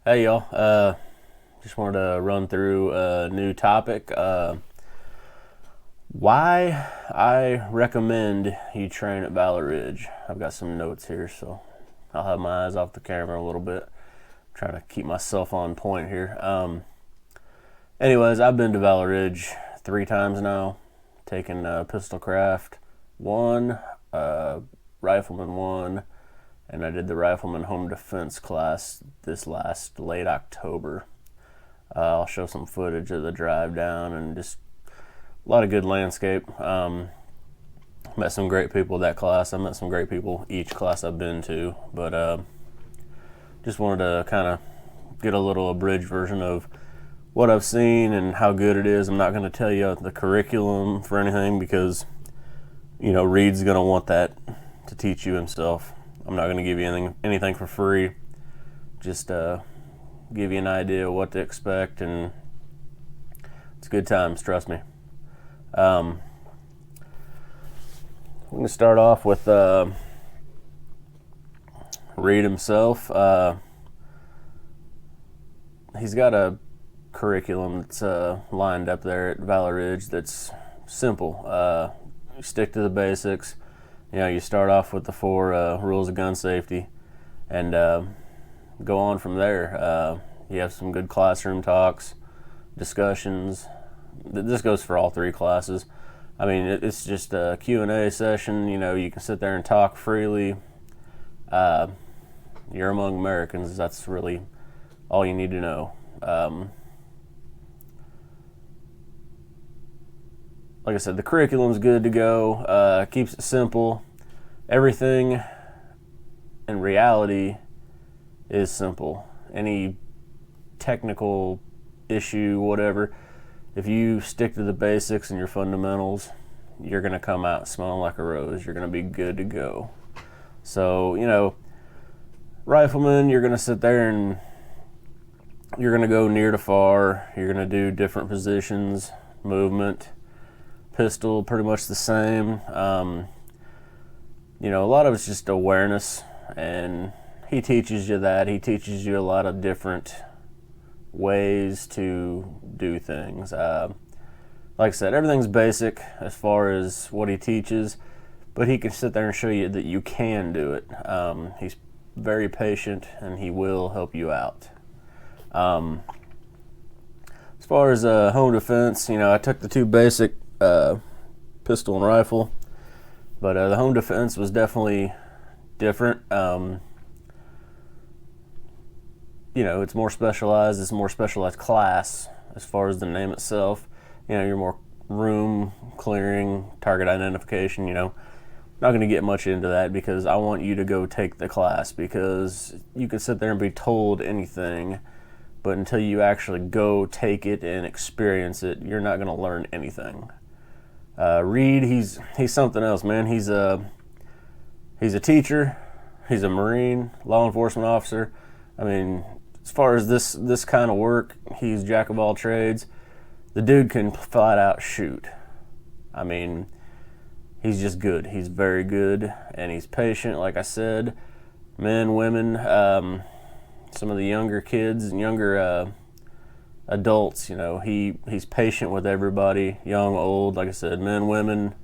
Hey y'all, just wanted to run through a new topic. Why I recommend you train at Valor Ridge. I've got some notes here, so I'll have my eyes off the camera a little bit. Trying to keep myself on point here. Anyways, I've been to Valor Ridge 3 times now, taking pistol craft 1, rifleman 1, and I did the rifleman home defense class this last late October. I'll show some footage of the drive down and just a lot of good landscape. Met some great people that class. I met some great people each class I've been to, but just wanted to kind of get a little abridged version of what I've seen and how good it is. I'm not going to tell you the curriculum for anything because, Reed's going to want that to teach you himself. I'm not going to give you anything for free. Just give you an idea of what to expect, and it's good times, trust me. We're going to start off with Reed himself. He's got a curriculum that's lined up there at Valor Ridge that's simple. You stick to the basics. You start off with the 4 rules of gun safety and go on from there. You have some good classroom talks, discussions. This goes for all 3 classes. I mean, it's just a Q&A session. You can sit there and talk freely. You're among Americans. That's really all you need to know. Like I said, the curriculum's good to go. Keeps it simple. Everything in reality is simple. Any technical issue, whatever, if you stick to the basics and your fundamentals, you're going to come out smelling like a rose. You're going to be good to go. So, rifleman, you're going to sit there and you're going to go near to far. You're going to do different positions, movement. Pistol, pretty much the same. A lot of it's just awareness, and he teaches you that. He teaches you a lot of different ways to do things. Like I said, everything's basic as far as what he teaches, but he can sit there and show you that you can do it. He's very patient, and he will help you out. As far as home defense, I took the 2 basic pistol and rifle, but the home defense was definitely different. It's more specialized. It's a more specialized class as far as the name itself. You're more room clearing, target identification. Not going to get much into that because I want you to go take the class, because you can sit there and be told anything, but until you actually go take it and experience it, you're not going to learn anything. Reed, he's something else, man. He's a teacher. He's a Marine, law enforcement officer. I mean, as far as this kind of work, he's jack of all trades. The dude can flat out shoot. I mean, he's just good. He's very good, and he's patient, like I said. Men, women, some of the younger kids and younger adults, he's patient with everybody, young, old, like I said, men, women,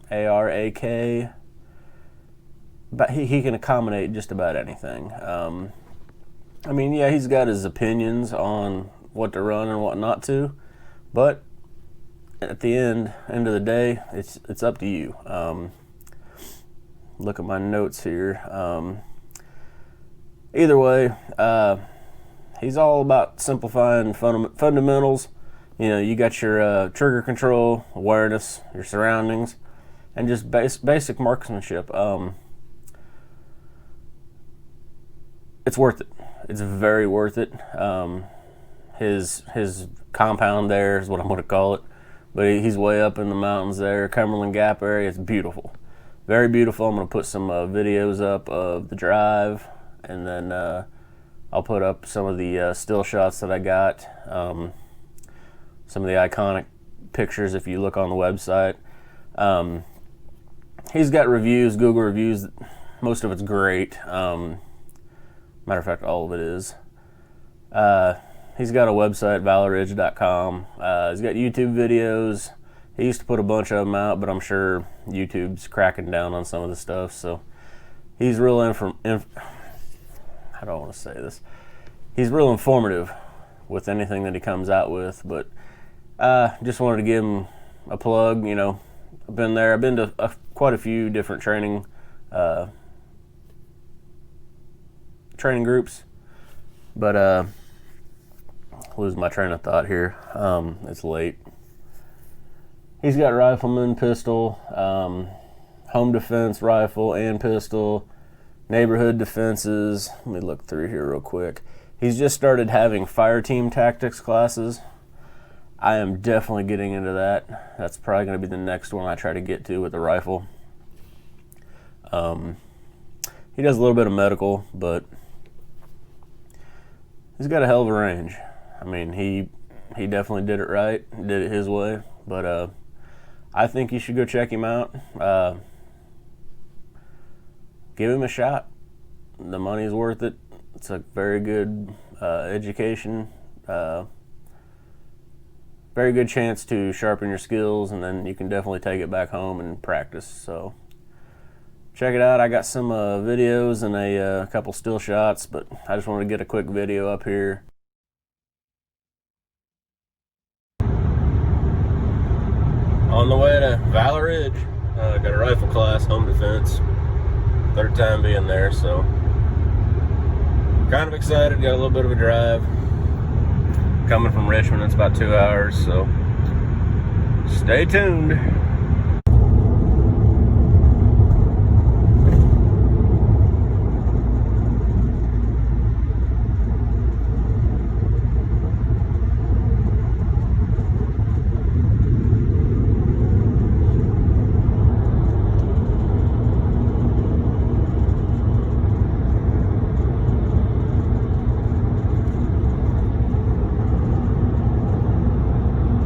ARAK, but he can accommodate just about anything. He's got his opinions on what to run and what not to, but at the end of the day, it's up to you. Look at my notes here. Either way, he's all about simplifying fundamentals. You got your trigger control, awareness, your surroundings, and just basic marksmanship. It's worth it. It's very worth it. His compound there is what I'm going to call it, but he's way up in the mountains there, Cumberland Gap area. It's beautiful, very beautiful. I'm going to put some videos up of the drive, and then I'll put up some of the still shots that I got, some of the iconic pictures if you look on the website. He's got reviews, Google reviews. Most of it's great. Matter of fact, all of it is. He's got a website, valorridge.com. He's got YouTube videos. He used to put a bunch of them out, but I'm sure YouTube's cracking down on some of the stuff. So he's real I don't want to say this. He's real informative with anything that he comes out with. But just wanted to give him a plug. You know, I've been there. I've been to quite a few different training groups, but lose my train of thought here. It's late. He's got rifleman, pistol, home defense rifle and pistol, neighborhood defenses. Let me look through here real quick. He's just started having fire team tactics classes. I am definitely getting into that. That's probably going to be the next one I try to get to with the rifle. He does a little bit of medical, but he's got a hell of a range. I mean, he definitely did it right, did it his way, but I think you should go check him out. Give him a shot. The money's worth it. It's a very good education, very good chance to sharpen your skills, and then you can definitely take it back home and practice. So check it out. I got some videos and a couple still shots, but I just wanted to get a quick video up here. On the way to Valor Ridge. Got a rifle class, home defense. Third time being there, so kind of excited. Got a little bit of a drive. Coming from Richmond, it's about 2 hours, so stay tuned.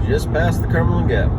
Just past the Cumberland Gap.